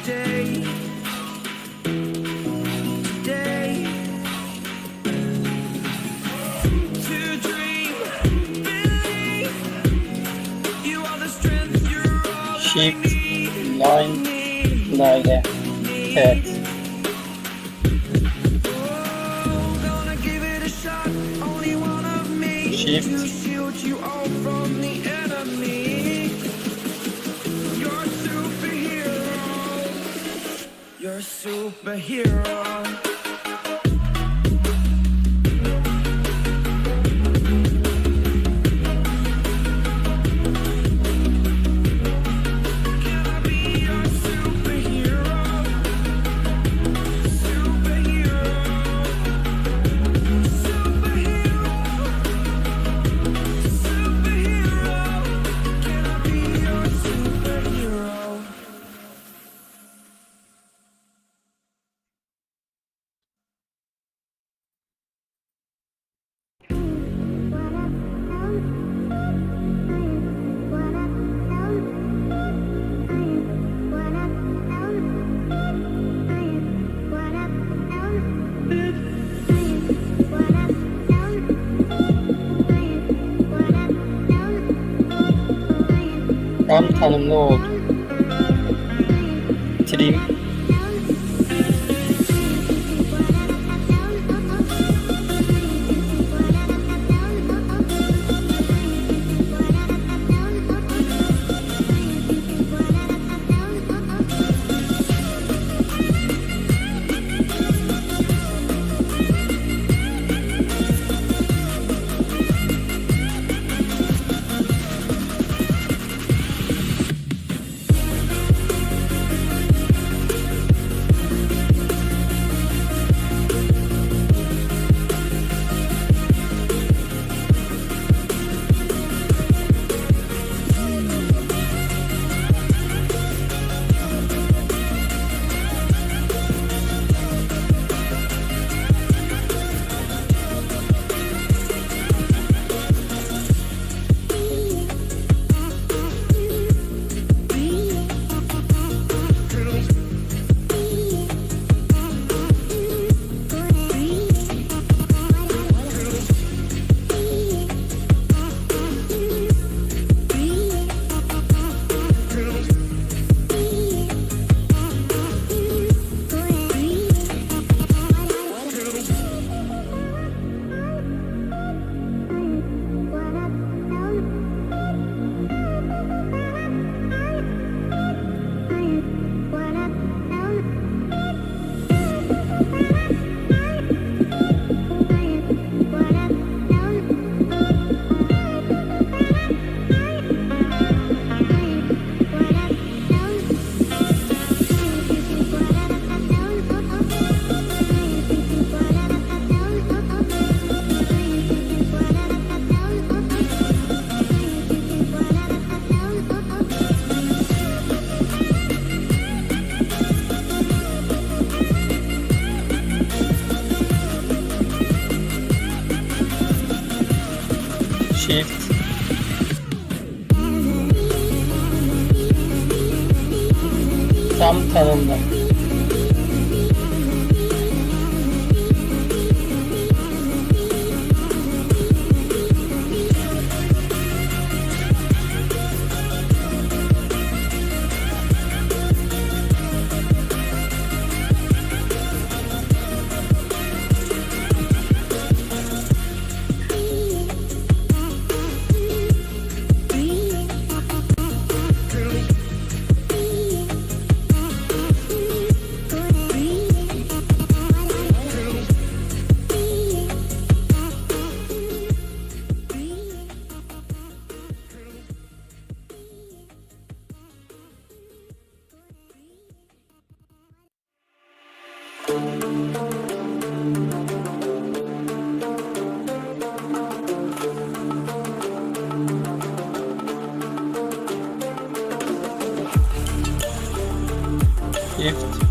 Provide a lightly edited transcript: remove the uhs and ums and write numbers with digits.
today. Today. To dream, believe. You are the strength, you're all I Shift, need. line, klavye. Evet. Gonna give it a shot, only one of me. Shift. To shield you all from the enemy. You're a superhero. You're a superhero. Can I be your superhero? Superhero. Superhero. Superhero. Can I be your superhero? Tam tanımlı oldu. Trim. Shift. Tam tanımlı. Shift